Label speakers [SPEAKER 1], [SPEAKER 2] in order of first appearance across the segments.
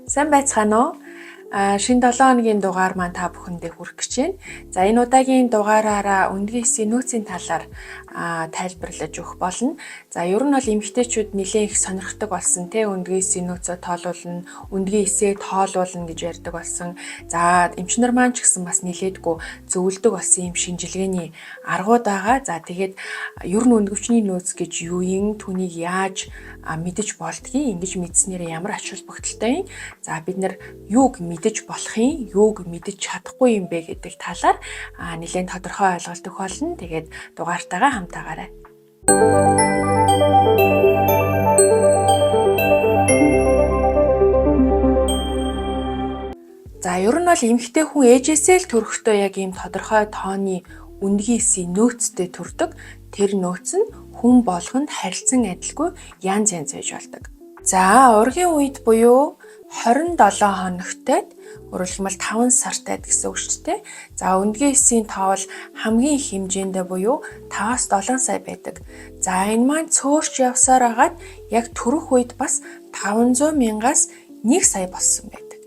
[SPEAKER 1] Сайн байцгаана уу? Шинэ 7 хоногийн дугаар маань та бүхэндээ хүрэх гэж байна. За энэ удаагийн дугаараараа өндгийн эсийн нөөцийн талаар тайлбарлаж өгөх болно. За ер нь бол эмэгтэйчүүд нэлээд их сонирхдаг болсон те өндгийн эсийн нөөцөө тоолуулна, өндгийн эсээ тоолуулна гэж ярьдаг болсон. За эмчнэр маань ч гэсэн бас нэлээдгүй зөвлөдөг болсон юм шинжилгээний аргууд байгаа. За тэгээд ер нь өндгөвчний нөөц гэж юу юм, түүнийг яаж мэдэж болдгийг, ингэж мэдснээр ямар ач холбогдолтой юм. За бид нар юуг мэдэж болохын, юуг мэдэж чадахгүй юм бэ гэдэг талаар нэлээд тодорхой ойлголт өгөх болно. Тэгээд дугаартайгаа хамтаагаарай. За ер нь бол эмэгтэй хүн ээжээсээ л төрөхдөө яг ийм тодорхой тооны өндгийн эсийн нөөцтэй төрдөг. Тэр нөөц нь хүн болгонд харилцан адилгүй янз янз байж болдог. За ургийн үед буюу 27 хоногтойд өөрөлдөх юм бол 5 сартайд гэсэн үг шүү дээ. За өндгийн эсийн тоо бол хамгийн их хэмжээндээ буюу 5-аас 7 сая байдаг. За энэ маань цөөрч явсаар агаад яг төрөх үед бас 500 мянгаас 1 сая болсон байдаг.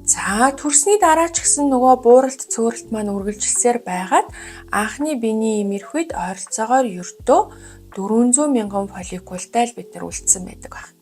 [SPEAKER 1] За төрсний дараа ч гэсэн нөгөө бууралт цөөрөлт маань үргэлжилсээр байгаад анхны биений им ирэх үед ойролцоогоор ердөө 400 мянган фолликултай л бид нар үлдсэн байдаг байна.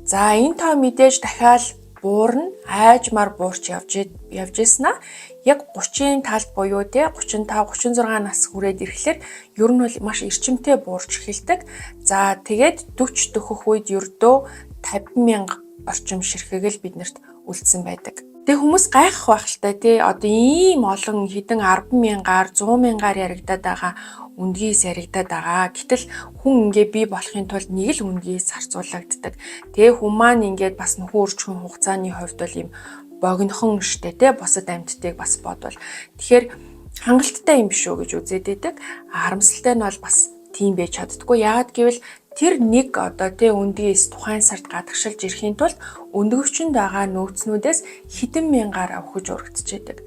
[SPEAKER 1] За энэ тоо мэдээж дахиад буурна, айжмаар буурч явж ийснаа яг 30-ын талд буюу те 35, 36 нас хүрээд ирэхлээр ер нь бол маш эрчимтэй буурч эхэлдэг. За тэгээд 40 дөхөх үед ердөө 50 мянга орчим ширхэг л биднэрт үлдсэн байдаг. Тэгээ хүмүүс гайхах байх л та тий одоо ийм олон хэдэн 10 мянгаар 100 мянгаар яригадаад байгаа үндгийс яригадаад байгаа. Гэтэл хүн ингээ бий болохын тулд нэг л үндгийс харьцуулагддаг. Тэгээ хүн маань ингээд бас нөхөн үржихүйн хугацааны хувьд бол ийм богинохон штэ тий бусад амьтдыг бас бодвол. Тэгэхээр хангалттай юм биш үү гэж үзээд байдаг. Харамсалтай нь бол бас тийм байж чаддаггүй. Яагаад гэвэл тэр нэг одоо тий өндгийс тухайн сард гадагшилж ирэхийн тулд өндгөвчөнд байгаа нөөцнүүдээс хэдэн мянгаар авахж урагдчихэдэг.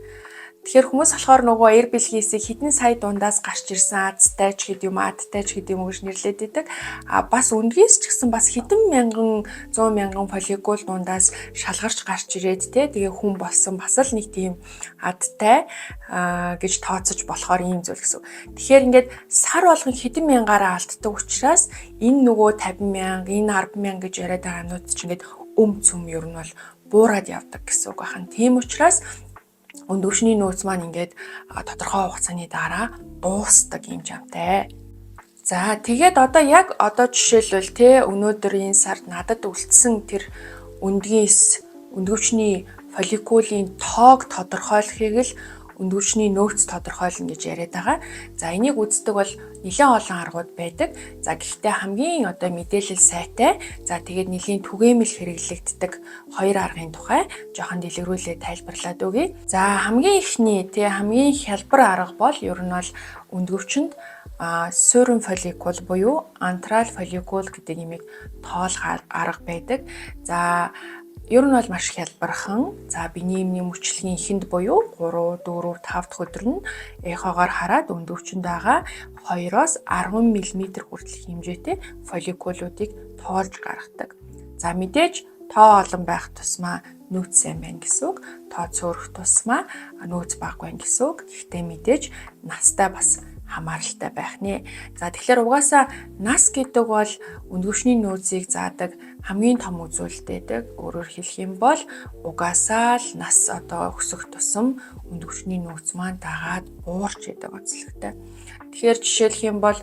[SPEAKER 1] Тэгэхээр хүмүүс болохоор нөгөө эер бэлгийсийг хэдэн сая дундаас гарч ирсэн азтай ч гэдэг юм адтай ч гэдэг юм гэж нэрлэдэг байдаг. Бас өндгийс ч гэсэн бас хэдэн мянган 100 мянган фолликул дундаас шалгарч гарч ирээд тэгээ хүн болсон бас л нэг тийм адтай гэж тооцож болохоор ийм зүйл гэсэн. Тэгэхээр ингээд сар болгон хэдэн мянгаараа алддаг учраас энэ нөгөө 50 мянга, энэ 10 мянга гэж яриад байгаа юмнууд ч ингээд цөм ер нь бол буураад явдаг гэсэн үг байна. Тийм учраас өндгөвчний нөөц маань ингээд тодорхой хугацааны дараа дуусдаг юм жамтай. За тэгээд одоо жишээлбэл те өнөөдрийн сард надад үлдсэн тэр өндгөвчний фолликулын тоог тодорхойлохыг л өндгөвчний нөөц тодорхойлно гэж яриад байгаа. За энийг үздэг бол нэлээд олон аргууд байдаг. За гэхдээ хамгийн одоо мэдээлэл сайтай. За тэгээд нэлийн түгээмэл хэрэглэгддэг хоёр аргын тухай жоохон дэлгэрүүлээ тайлбарлаад өгье. За хамгийн хамгийн хялбар арга бол ер нь бол өндгөвчөнд суурин фолликул буюу антрал фолликул гэдэг имийг тоолох арга байдаг. За ер нь бол маш хялбархан. За биений эмний мөчлөгийн эхэнд буюу 3, 4, 5 дахь өдөр нь эхогоор хараад өндгөвчөнд байгаа 2-оос 10 мм хүртэлх хэмжээтэй фолликулуудыг тоолж гаргадаг. За мэдээж тоо олон байх тусмаа нөөц сайн байна гэсэн үг. Тоо цөөрөх тусмаа нөөц бага байна гэсэн үг. Гэхдээ мэдээж настай бас хамааралтай байх нэ. За тэгэхээр угаасаа нас гэдэг бол өндгөвчний нөөцийг заадаг хамгийн том үзүүлэлт. Өөрөөр хэлэх юм бол угаасаа л нас одоо өсөх тусам өндгөвчний нөөц маань дагаад буурч идэг онцлогтой. Тэгэхээр жишээлх юм бол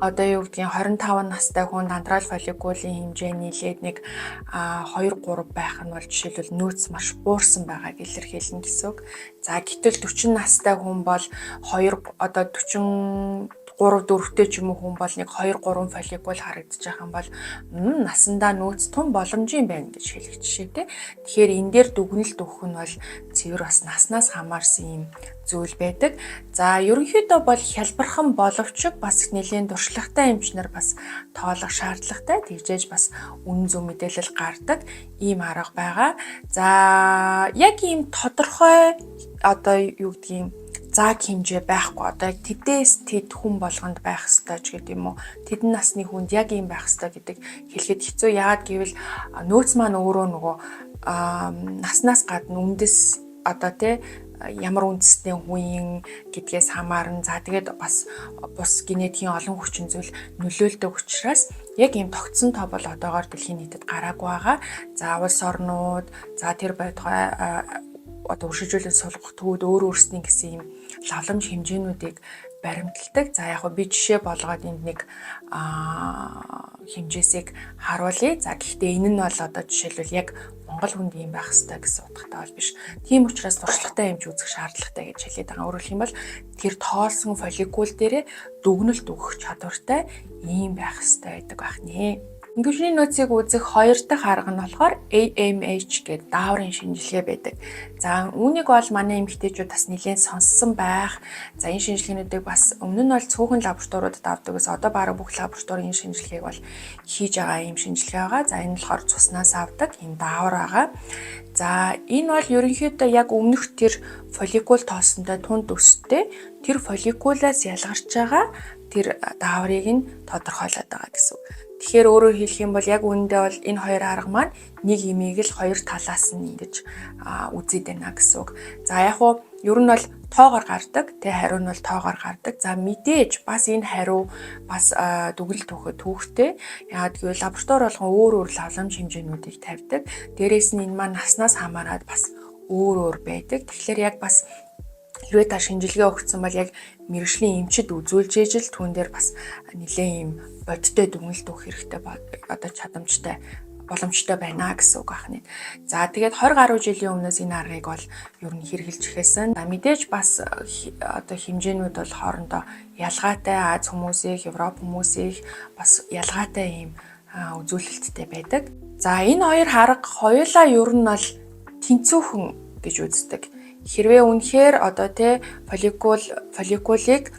[SPEAKER 1] одоо юу гэдгийг 25 настай хүн антрал фолликулын хэмжээ нийлээд нэг 2-3 байх нь бол жишээлбэл нөөц маш буурсан байгааг илэрхийлнэ гэсэн үг. За гэтэл 40 настай хүн бол 43-4-тэй ч юм уу хүн бол нэг 2-3 фолликул харагдаж байгаа юм бол насандаа нөөц тун боломжийн байна гэж хэлэх жишээ тий. Тэгэхээр энэ дээр дүгнэлт өгөх нь бол цэвэр бас наснаас хамаарсан юм зүйл байдаг. За ерөнхийдөө бол хялбархан боловч бас нэлийн туршлагатай эмчнэр бас тоолох шаардлагатай. Тэгжээж бас үнэн зөв мэдээлэл гардаг ийм арга байгаа. За яг ийм тодорхой одоо юу гэдгийг зааг хэмжээ байхгүй. Одоо яг тэдээс тэд хүн болгонд байх ёстой ч гэдэг юм уу. Тэдэн насны хүнд яг ийм байх ёстой гэдэг хэлэхэд хэцүү. Яагаад гэвэл нөөц маань өөрөө нөгөө наснаас гадна үндэс одоо тий ямар үндэстэй хүн гэдгээс хамаарна. За тэгээд бас бус генетикийн олон хүчин зүйл нөлөөлдөг учраас яг ийм тогтсон тоо бол одоогоор дэлхийн нийтэд гараагүй байгаа. За улс орнууд, за тэр байтугай одоо өршөжүүлэн сулгах төвд өөрсдийн гэсэн ийм лавламж хэмжээнүүдийг баримталдаг. За яг би жишээ болгоод энд нэг хэмжээсийг харуулъя. За гэхдээ энэ нь бол одоо жишээлбэл яг Монгол хүнд ийм байх ёстой гэсэн утгатай бол биш. Тийм учраас туршлагатай хэмж үзэх шаардлагатай гэж хэлээд байгаа. Өөрөөр хэлбэл тэр тоолсон фолликул дээрээ дүгнэлт өгөх чадвартай ийм байх ёстой байдаг байх нэ. Ингүүшний нөөцийг үзэх хоёр дахь арга нь болохоор AMH гэдэг дааврын шинжилгээ байдаг. За үүнийг бол манай эмэгтэйчүүд бас нэлээд сонссон байх. За энэ шинжилгээнүүдийг бас өмнө нь бол цөөхөн лабораториудад авдаг гэсэн одоо бараг бүх лабораторийн шинжилгээг бол хийж байгаа юм шинжилгээ байгаа. За энэ болохоор цуснаас авдаг энэ даавар байгаа. За энэ бол ерөнхийдөө яг өмнөх тэр фолликул тоосонтой тунд өстэй тэр фолликулаас ялгарч байгаа тэр дааврыг нь тодорхойлоод байгаа гэсэн үг. Тэгэхээр өөрөөр хэлэх юм бол яг үүндээ бол энэ хоёр арга маань нэг имийг л хоёр талаас нь ингэж үзээд байна гэсэн үг. За яг уу ер нь бол тоогоор гардаг, тэ хариу нь бол тоогоор гардаг. За мэдээж бас энэ хариу бас дүгнэлт өгөхөд түүхтэй. Яагаад гэвэл лаборатори болгон өөр лавламж хэмжээнүүдийг тавьдаг. Дээрээс нь энэ маань наснаас хамаарат бас өөр байдаг. Тэгэхээр яг бас хэрвээ та шинжилгээ өгсөн бол яг мэргэжлийн эмчид үзүүлж ижил түүн дээр бас нэлээд юм бодиттой дүгнэлт өгөх хэрэгтэй одоо чадамжтай боломжтой байна гэсэн үг байна. За тэгээд 20 гаруй жилийн өмнөөс энэ аргыг бол ер нь хэрэгжилж эхэлсэн. За мэдээж бас одоо хэмжээнүүд бол хоорондоо ялгаатай Аз хүмүүсийн, Европ хүмүүсийн бас ялгаатай ийм үзүүлэлттэй байдаг. За энэ хоёр арга хоёулаа ер нь бол тэнцүүхэн гэж үздэг. Хэрвээ үнэхээр одоо тэ фолликулыг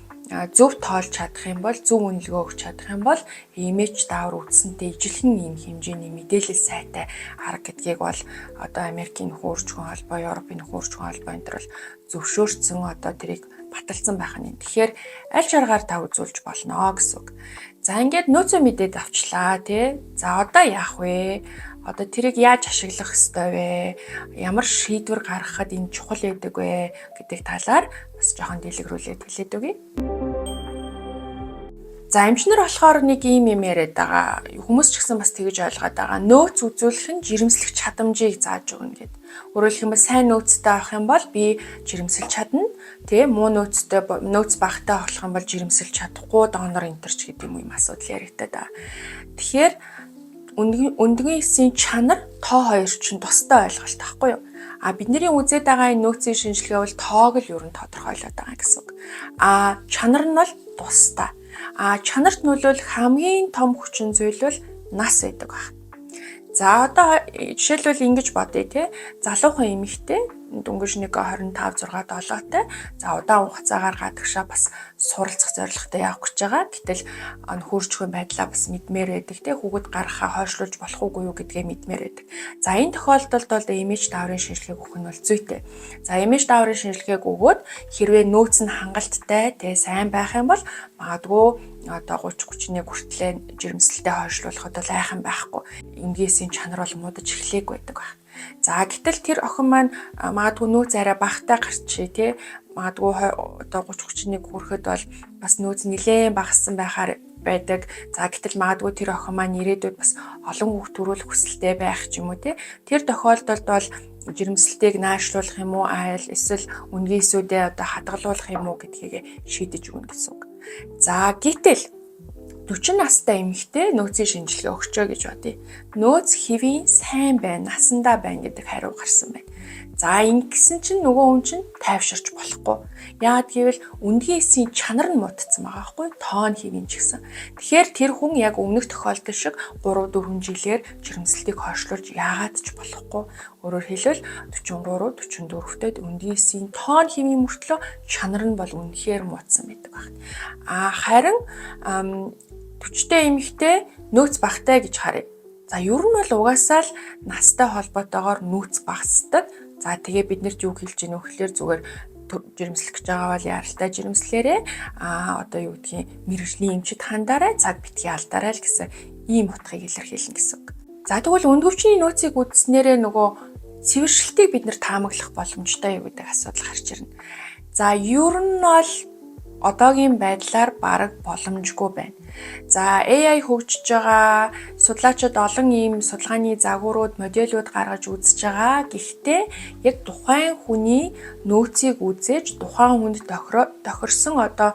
[SPEAKER 1] зөв тоолж чадах юм бол зөв үнэлгээ өгч чадах юм бол имиж даавар үтсэнтэй ижилхэн ийм хэмжээний мэдээлэл сайтай арга гэдгийг бол одоо Америкийн нөхөрчгөн холбоо, Европын нөхөрчгөн холбоо энэ төр бол зөвшөөрсөн одоо тэрийг баталсан байх нь. Тэгэхээр аль шаргаар та үзүүлж болно гэсэн үг. За ингээд нөөцөө мэдээд авчлаа тий. За одоо яах вэ? Одоо тэрийг яаж ашиглах ёстой вэ? Ямар шийдвэр гаргахад энэ чухал байдаг вэ гэдэг талаар бас жоохон дэлгэрүүлээд хэлээд өгье. За эмчнэр болохоор нэг юм яриад байгаа. Хүмүүс ч гэсэн бас тэгж ойлгоод байгаа. Нөөц үзүүлэх нь жирэмслэх чадамжийг зааж өгнө гэдэг. Өөрөөр хэлбэл сайн нөөцтэй авах юм бол би жирэмсэлж чадна. Тэ муу нөөц багтаа болох юм бол жирэмсэлж чадахгүй донор энтерч гэдэг юм асуудал яригдаад байгаа. Тэгэхээр өндгийн эсийн чанар тоо хоёр чинь тустай ойлголт байхгүй юу? Бидний үзээд байгаа энэ нөөцийн шинжилгээ бол тоог л ер нь тодорхойлоод байгаа гэсэн үг. Чанар нь бол тустай. Чанарт нөлөөлөх хамгийн том хүчин зүйл бол нас байдаг байна. За одоо жишээлбэл ингэж бодъё те. Залуухан эмэгтэй дөнгөж нэг 25 6 7-тай. За удаан хугацаагаар гадагшаа бас суралцах зорилготой явах гэж байгаа. Гэтэл нөхөрчгөн байдлаа бас мэдмээр байдаг те. Хүүхэд гаргахаа хойшлуулж болох уугүй юу гэдгээ мэдмээр байдаг. За энэ тохиолдолд бол имиж дааврын шинжилгээг өгөх нь бол зүйтэй. За имиж дааврын шинжилгээг өгөөд хэрвээ нөөц нь хангалттай те сайн байх юм бол магадгүй одоо 30-31 хүртлээр жирэмслэлтэй хойшлуулахад бол айхан байхгүй. Энгээс чанар бол муудаж эхлэх байдаг байна. За гэтэл тэр охин маань магадгүй нөөц арай багтаа гарчээ тий. Магадгүй одоо 30-31 хүрэхэд бол бас нөөц нэлээд багассан байхаар байдаг. За гэтэл магадгүй тэр охин маань ирээдүйд бас олон хүүхд төрүүлэх хүсэлтэй байх ч юм уу тий. Тэр тохиолдолд бол жирэмслэлтийг наашлуулах юм уу айл эсвэл үнгийсүүдээ одоо хадгалуулах юм уу гэдгийг шийдэж өгнө гэсэн үг. За гэтэл 40 настай эмэгтэй нөөцийн шинжилгээ өгчөө гэж бодъё. Нөөц хэвийн сайн байна, насандаа байна гэдэг хариу гарсан байна. За ингэсэн чинь нөгөө хүн чинь тайвширч болохгүй. Яагаад гэвэл өндгийн эсийн чанар нь муудсан байгаа байхгүй тоон хэвийн ч гэсэн. Тэгэхээр тэр хүн яг өмнөх тохиолдол шиг 3-4 жилээр жирэмслэлтийг хойшлуулж яагаад ч болохгүй. Өөрөөр хэлбэл 43-44-т өндгийн эсийн тоон хэвийн мөртлөө чанар нь бол үнэхээр муудсан байдаг байна. Харин 40-тэй эмэгтэй нөөц багтай гэж харъя. За ер нь бол угаасаа л настай холбоотойгоор нөөц багасдаг. За тэгээ бид нарт юу хэлж гинэ вэ гэхээр зүгээр жирэмслэх гэж байгаа бол яралтай жирэмслээрээ одоо юу гэдгийг мэрэгжлийн эмчид хандаарай, цаг битгий алдаарай л гэсэн ийм утгыг илэрхийлнэ гэсэн үг. За тэгвэл өндгөвчний нөөцийг үзснээрээ нөгөө цэвэршилтийг бид нэр таамаглах боломжтой юу гэдэг асуудал гарч ирнэ. За ер нь бол одоогийн байдлаар бараг боломжгүй байна. За AI хөгжиж байгаа, судлаачид олон ийм судалгааны загварууд, модельүүд гаргаж үзэж байгаа. Гэхдээ яг тухайн хүний нөөцийг үзээж тухайн хүнд тохирсон одоо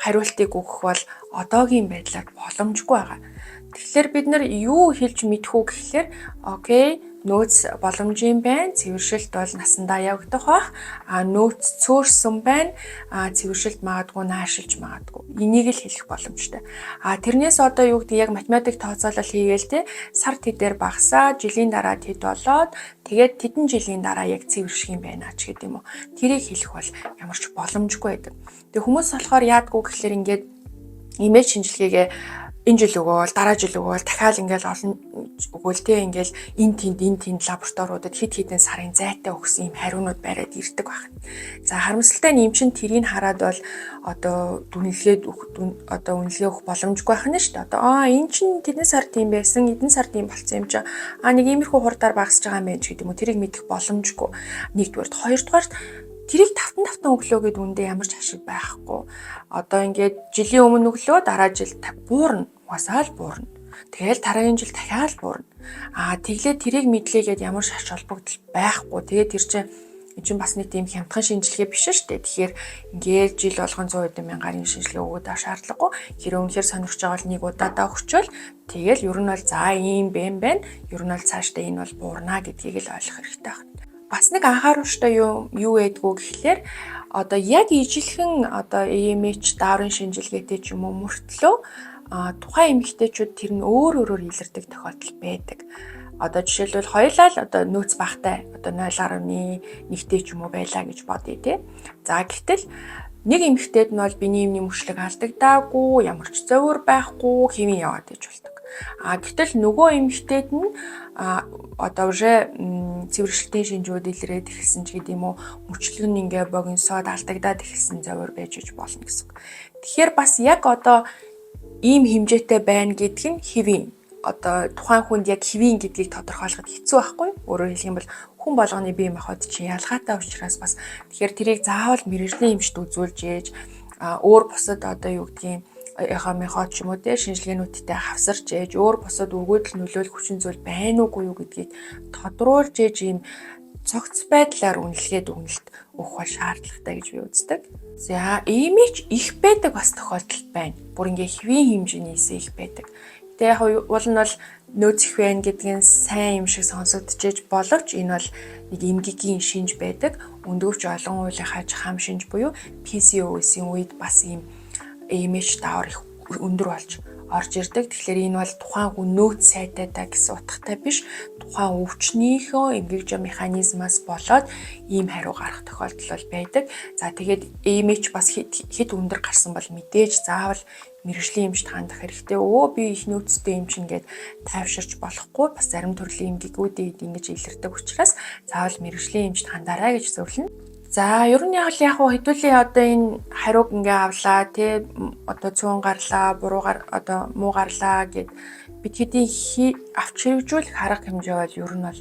[SPEAKER 1] хариултыг өгөх бол одоогийн байдлаар боломжгүй байгаа. Тэгэхээр бид нар юу хэлж мэдэх үү гэхлээр окей, нөөц боломжийн байна. Цэвэршилт бол насандаа явагдах бах. Нөөц цөөрсөн байна. Цэвэршилт магадгүй наашилж магадгүй. Энийг л хэлэх боломжтой. Тэрнээс одоо юу гэдэг яг математик тооцоолол хийгээл те сар тэдээр багасаа жилийн дараа тэд болоод тэгээд тэдэн жилийн дараа яг цэвэрших юм байна ч гэдэг юм уу. Тэрийг хэлэх бол ямар ч боломжгүй байдаг. Тэгээ хүмүүс болохоор яадгүй гэхлээр ингээд имиж шинжилгээгээ энэ жил өгөөл, дараа жил өгөөл, дахиад ингээл олон өгөөл те ингээл энэ тэнд лабораториудад хэд хэдэн сарын зайтай өгсөн юм хариунууд бариад ирдэг байна. За харамсалтай нь эм чин тэрийг хараад бол одоо үнэлгээ өгөх боломжгүй байна шүү дээ. Одоо энэ чин тэдэн сар тийм байсан, эдэн сар тийм болсон юм чи нэг иймэрхүү хурдаар багасж байгаа юм байна ч гэдэг юм уу. Тэрийг мэдэх боломжгүй. Нэгдүгээрт, хоёрдугаарт тэрийг тавтан өглөө гэд үндэ ямар ч ашиг байхгүй. Одоо ингээд жилийн өмнө өглөө дараа жил буурна. Угасаал буурна. Тэгэл дараагийн жил дахиад буурна. Тэглээ тэрийг мэдлээгээд ямар ч ач холбогдол байхгүй. Тэгээд тэр чинь бас нэг тийм хямдхан шинжилгээ биш шүү дээ. Тэгэхээр ингээд жил болгон 100 хэдэн мянган шинжилгээ өгөөд шаардлагагүй. Хэрэв үнэхээр сонирхож байгаа бол нэг удаадаа өгчөөл тэгэл ер нь бол за ийм байна. Ер нь бол цаашдаа энэ бол буурна гэдгийг л ойлгох хэрэгтэй байна. Бас нэг анхааруулжтай юу байдгүй гэхлээр одоо яг ижилхэн одоо EMH дааврын шинжилгээтэй ч юм уу мөртлөө тухайн эмэгтэйчүүд тэр нь өөрөөр илэрдэг тохиолдол байдаг. Одоо жишээлбэл хоёулаа л одоо нөөц багтай одоо 0.1-тэй ч юм уу байлаа гэж бодъё те. За гэтэл нэг эмэгтэйд нь бол биений эмний мөчлөг алдагдаагүй, ямар ч зовир байхгүй, хэвэн яваад иж болдог. Гэтэл нөгөө эмэгтэйд нь одоо уже цэвэршилтийн шинжүүд илрээд ирсэн ч гэдэм үү мөчлөг нь ингээ богиносоод алдагдаад ирсэн зовир байж болно гэсэн. Тэгэхээр бас яг одоо ийм хэмжээтэй байна гэдг нь хэвэн одоо тухайн хүнд яг хэвэн гэдгийг тодорхойлоход хэцүү байхгүй. Өөрөөр хэлэх юм бол хүн болгоны бие махбод чинь ялгаатай учраас бас тэгэхээр тэрийг заавал мэрэгжлийн эмчт үзүүлж ээж өөр бусад одоо юу гэдгийг эхомихоо ч юм уу те шинжилгээнүүдтэй хавсарч ээж өөр бусад өгөөдөл нөлөөлөх хүчин зүйл байна уугүй юу гэдгийг тодруулж ээж ийм цогц байдлаар үнэлгээд өгнөлт өгөх бол шаардлагатай гэж би үздэг. За имиж их байдаг бас тохиолдол байна. Бүр ингээ хэвийн хэмжээний их байдаг. Тэгээ яг уул нь бол нөөц их байна гэдгийг сайн юм шиг сонсогдож боловч энэ бол нэг эмгэгийн шинж байдаг. Өндөвч олон уулынхаа хам шинж буюу PCOS-ийн үед бас ийм имиж даавар их өндөр болж орж ирдэг. Тэгэхээр энэ бол тухайн хүн нөөц сайтай та гэсэн утгатай биш. Тухайн өвчнийхөө эмгэгжил механизмаас болоод ийм хариу гарах тохиолдол байдаг. За тэгээд имиж бас хэд өндөр гарсан бол мэдээж заавал мэрэгжлийн эмчт хандах хэрэгтэй. Би их нөөцтэй юм чинь гээд тайвширч болохгүй. Бас зарим төрлийн эмгэгүүдийг ингэж илэрдэг учраас заавал мэрэгжлийн эмчт хандаарай гэж зөвлөнө. За ер нь яг хэдүүлээ одоо энэ хариуг ингээ авлаа тий одоо цөөн гарлаа, муу гарлаа гэд бид хэдий авч хэрэгжүүлэх арга хэмжээ бол ер нь бол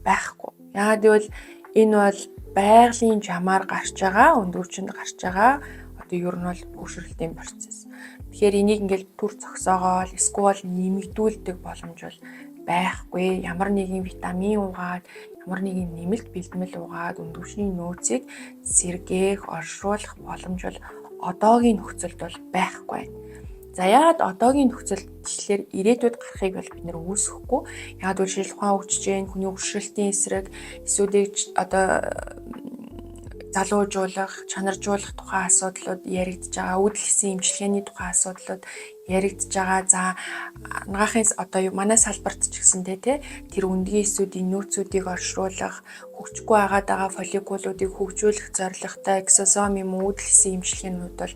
[SPEAKER 1] байхгүй. Яагаад гэвэл энэ бол байгалийн жамаар гарч байгаа, өндөрчөнд гарч байгаа одоо ер нь бол өөрчлөлтийн процесс. Тэгэхээр энийг ингээл түр зогсоогоол эсвэл нэмэгдүүлдэг боломж бол байхгүй. Ямар нэгэн витамин угаад ямар нэгэн нэмэлт бэлтгэл угаад өндөвчний нөөцийг сэргээх, оршруулах боломж бол одоогийн нөхцөлд бол байхгүй. За яагаад одоогийн нөхцөлд тэгэхээр ирээдүйд гарахыг бол бид нэр үүсэхгүй. Яагаад гэвэл жишээл ухаан хөгжиж гэн хүний өршөлтийн эсрэг эсвэл одоо залуужуулах, чанаржуулах тухайн асуудлууд яригдж байгаа, үүдэл хийсэн эмчилгээний тухайн асуудлууд яригдж байгаа. За анагаахын одоо манай салбарт ч гэсэн тэ тэр үндгийн эсүүдийн нөөцүүдийг оршруулах, хөгжихгүй байгаа фолликулуудыг хөгжүүлэх зорилготой эксосом юм үүдэл хийсэн эмчилгээнүүд бол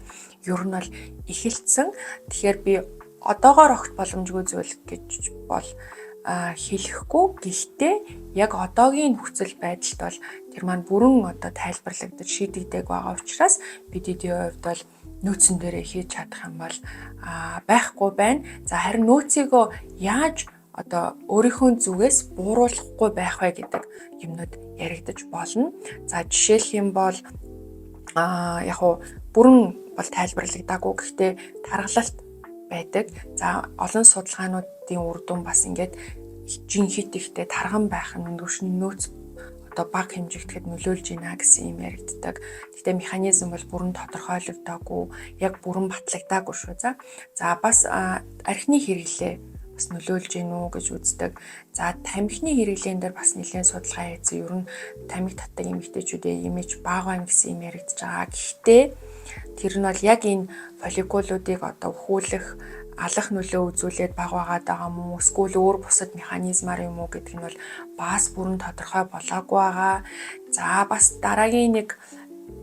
[SPEAKER 1] ер нь бол эхэлсэн. Тэгэхээр би одоогоор огт боломжгүй зүйл гэж бол хэлэхгүй. Гэхдээ яг одоогийн нөхцөл байдалд бол тэр маань бүрэн одоо тайлбарлагдаж шийдэгдэг байгаа учраас бид эдийн хувьд бол нөөцөн дээрээ хийж чадах юм бол байхгүй байна. За харин нөөцийгөө яаж одоо өөрийнхөө зүгээс бууруулахгүй байх вэ гэдэг юмнууд яригдаж болно. За жишээлх юм бол яг уу бүрэн бол тайлбарлагдаагүй, гэхдээ тархалт байдаг. За олон судалгаануудын үр дүн бас ингээд жинхэнэ ихтэй тарган байх нь өндөршний нөөц одоо баг хэмжигдэхэд нөлөөлж байна гэсэн юм яригддаг. Гэхдээ механизм бол бүрэн тодорхойлогдоогүй, яг бүрэн батлагдаагүй шүү. За бас архины хэрэглээ бас нөлөөлж гин үү гэж үздэг. За тамхины хэрэглэн дээр бас нэлээд судалгаа хийсэн. Ер нь тамхи татдаг эмэгтэйчүүдийн имиж бага байна гэсэн юм яригдж байгаа. Гэхдээ тэр нь бол яг энэ фолликулуудыг одоо өхүүлэх алах нөлөө үзүүлээд бага байгаад байгаа юм уу? Эсвэл өөр бусад механизмаар юм уу гэдэг нь бол бас бүрэн тодорхой болоогүй байгаа. За бас дараагийн нэг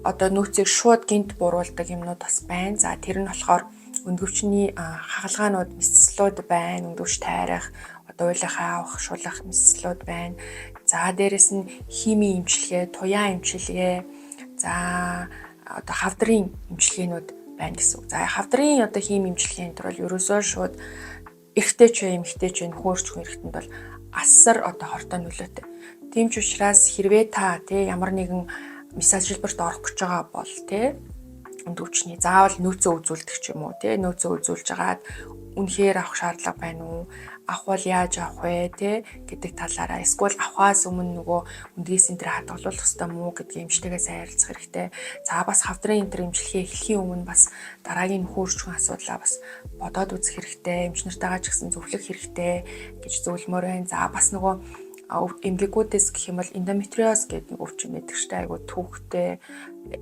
[SPEAKER 1] одоо нөөцийг шууд гинт бууруулдаг юмнууд бас байна. За тэр нь болохоор өндгөвчний хагалгаанууд, мэслүүд байна. Өндгөвч тайрах, одоо уйлахаа авах, шулах мэслүүд байна. За дээрэс нь химийн эмчилгээ, туяан эмчилгээ, за одоо хавдрын эмчилгээнүүд байна гэсэн үг. За хавдрын одоо химийн эмчилгээний төр бол ерөөсөө шууд эрэгтэй ч эмэгтэй ч хөөрч хүн эрэгтэнд бол асар одоо хортой нөлөөтэй. Тийм ч учраас хэрвээ та ямар нэгэн мессеж хэлбэрт орох гэж байгаа бол өндгөвчний заавал нөөцөө үзүүлдэг ч юм уу нөөцөө үзүүлж агаад үнэхээр авах шаардлага байна уу? Авах бол яаж авах вэ гэдэг талаараа эсвэл авахаас өмнө нөгөө үндгээс энэ төр хадгалуулах хэрэгтэй мүү гэдгийг эмчтэйгээ сайн ярилцах хэрэгтэй. За бас хавдрын энэ төр эмчилгээ эхлэхийн өмнө бас дараагийн нөхөрчгөн асуудлаа бас бодоод үзэх хэрэгтэй. Эмч нартайгаа ч гэсэн зөвлөх хэрэгтэй гэж зөвлөмөр байна. За бас нөгөө эмгэгүүдээс гэх юм бол эндометриоз гэдэг нэг өвчин байдаг штэ айгу түүхтэй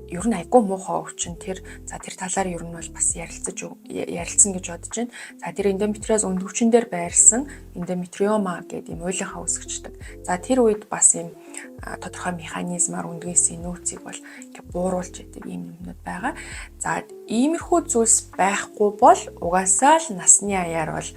[SPEAKER 1] ер нь айгу муухай өвчин тэр талаар ер нь бол бас ярилцсан гэж бодож байна. За тэр эндометриоз өндгөвчин дээр байрлсан эндометриома гэдэг юм уйлынхаа үүсгчдэг. За тэр үед бас юм тодорхой механизмаар өндгөөсийн нөөцийг бол ингээ бууруулж идэг юм юмнууд байгаа. За иймэрхүү зүйлс байхгүй бол угаасаа л насны аяар бол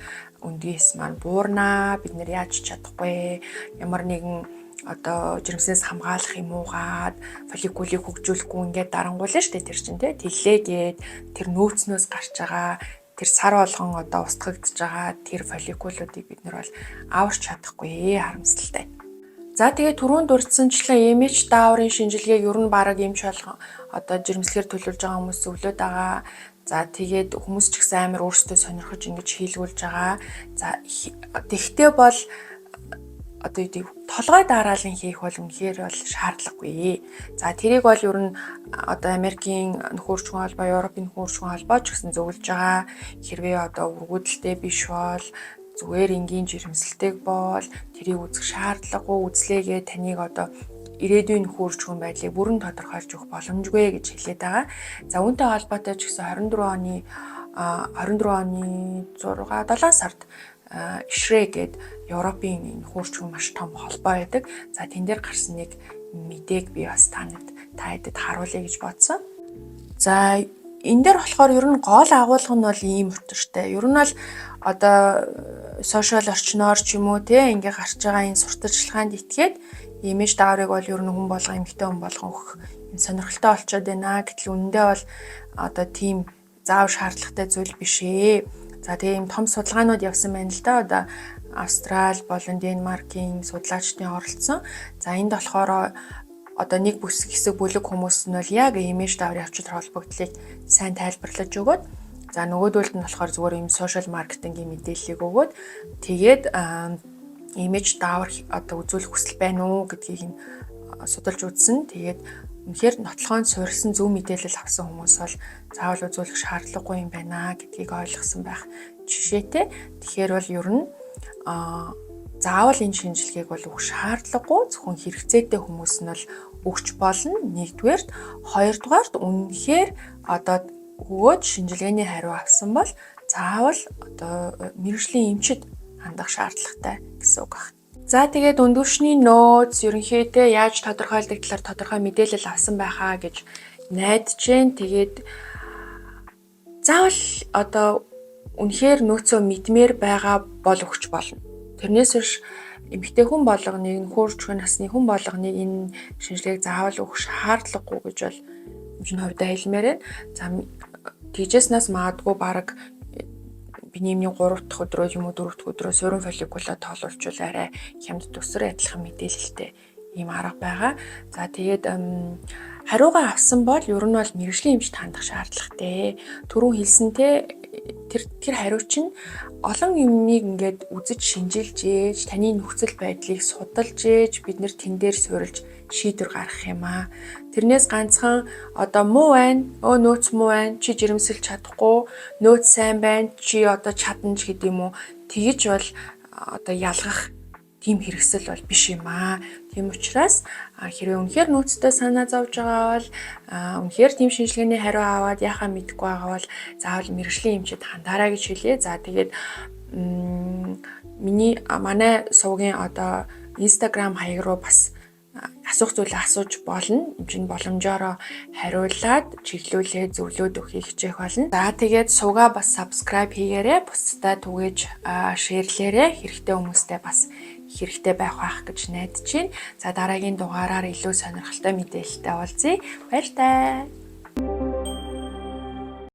[SPEAKER 1] өндгөөс маань буурнаа. Бид нэр яаж чадахгүй ямар нэгэн одоо жирэмснээс хамгаалах юм уугаад фолликулыг хөгжүүлэхгүй ингээд дарангуулна штэ тэр чинь тэлээгээд тэр нөөцнөөс гарч байгаа тэр сар болгон одоо устгагдж байгаа тэр фолликулуудыг бид нар бол аварч чадахгүй харамсалтай. За тэгээ түрүүнд дурдсанчлан имиж дааврын шинжилгээг ер нь бараг эмч болгон одоо жирэмслэгээр төлөвлөж байгаа хүмүүс зөвлөд байгаа. За тэгээд хүмүүс ч гэсэн амар өөрсдөө сонирхож ингэж хийлгүүлж байгаа. За тэгтээ бол одоо юу толгой дараалан хийх бол үнэхээр бол шаардлагагүй. За тэрийг бол ер нь одоо Америкийн нөхөрчгөн холбоо, Европын нөхөрчгөн холбоо ч гэсэн зөвлөж байгаа. Хэрвээ одоо үргүүдэлтэй биш бол зүгээр энгийн жирэмсэлтэйг бол тэрийг үзэх шаардлагагүй. Үзлээгээ таныг одоо ирээдүйн нөхөрчгөн байдлыг бүрэн тодорхойлж өгөх боломжгүй гэж хэлээд байгаа. За үүнтэй холбоотой ч гэсэн 24 оны 7 сард Ишрэ гээд Европын нөхөрчгөн маш том холбоо байдаг. За тэн дээр гарсан нэг мэдээг би бас та хэдэд харуулъя гэж бодсон. За энэ дээр болохоор ер нь гол агуулга нь бол ийм өтөртэй. Ер нь бол одоо сошиал орчноор ч юм уу ингээ гарч байгаа энэ сурталчилгаанд итгээд имиж дааврыг бол ер нь хүн болгон эмэгтэй хүн болгон өгөх юм сонирхолтой болчиход байна. Гэтэл үнэндээ бол одоо тийм заав шаардлагатай зүйл биш ээ. За тийм том судалгаанууд явсан байна л да. Одоо Австрали болон Денмаркийн судлаачдын оролцсон. За энд болохоор одоо нэг хэсэг бүлэг хүмүүс нь бол яг имиж дааврын авчид холбогдлыг сайн тайлбарлаж өгөөд за нөгөөдөлд нь болохоор зүгээр юм сошиал маркетингийн мэдээллийг өгөөд тэгээд имиж даавар одоо үзүүлэх хүсэл байна уу гэдгийг судалж үзсэн. Тэгээд үнэхээр нотлохонд суурилсан зөв мэдээлэл авсан хүмүүс бол заавал үзүүлэх шаардлагагүй юм байна гэдгийг ойлгосон байх жишээтэй. Тэгэхээр бол ер нь заавал энэ шинжилгээг бол өгөх шаардлагагүй. Зөвхөн хэрэгцээтэй хүмүүс нь бол өгч болно. Нэгдүгээрт, хоёрдугаарт үнэхээр одоо өгөөд шинжилгээний хариу авсан бол заавал одоо мэргэжлийн эмчид хандах шаардлагатай гэсэн үг байна. За тэгээд өндгөвчний нөөц ерөнхийдөө яаж тодорхойлдог талаар тодорхой мэдээлэл авсан байхаа гэж найдаж байна. Тэгээд заавал одоо үнэхээр нөөцөө мэдмээр байгаа бол өгч болно. Тэрнээс биш эмэгтэй хүн болгоныг нөхөрчгүй насны хүн болгоныг энэ шинжилгээг заавал өгөх шаардлагагүй гэж бол энэ хувьдаа хэлмээр байна. За тийжээснээс магадгүй баг биний эмийн 3 дахь өдрөө юм уу 4 дахь өдрөө суурин фолликулаа тоолуулчвал арай хямд төсөр адилхан мэдээлэлтэй ийм арга байгаа. За тэгээд хариугаа авсан бол ер нь бол мэрэгжлийн эмчт хандах шаардлагатай. Түрүүн хэлсэнтэй тэр хариу чинь олон юмыг ингээд үзэж шинжилж ээж, таны нөхцөл байдлыг судалж ээж бид нэр тэн дээр суурилж шийдвэр гаргах юм аа. Тэрнээс ганцхан одоо муу байна, нөөц муу байна, чи жирэмсэлж чадахгүй, нөөц сайн байна, чи одоо чадна ч гэдэг юм уу. Тэгэж бол одоо ялгах тийм хэрэгсэл бол биш юм аа. Тийм учраас хэрвээ үнэхээр нөөцтэй санаа зовж байгаа бол үнэхээр тийм шинжилгээний хариу аваад яхаа мэдэхгүй байгаа бол заавал мэрэгжлийн эмчид хандаарай гэж хэлье. За тэгээд манай сувгийн одоо Instagram хаяг руу бас асуух зүйлээ асууж болно. Эмчийн боломжоор хариулаад чиглүүлээ зөвлөд өгөхийг хичээх болно. За тэгээд сувгаа бас subscribe хийгээрэй. Бусдаа түгээж шеэрлээрэй. Хэрэгтэй хүмүүстээ бас хэрэгтэй байх гэж найдаж байна. За дараагийн дугаараар илүү сонирхолтой мэдээлэлтэй уулзъя. Баяр таа.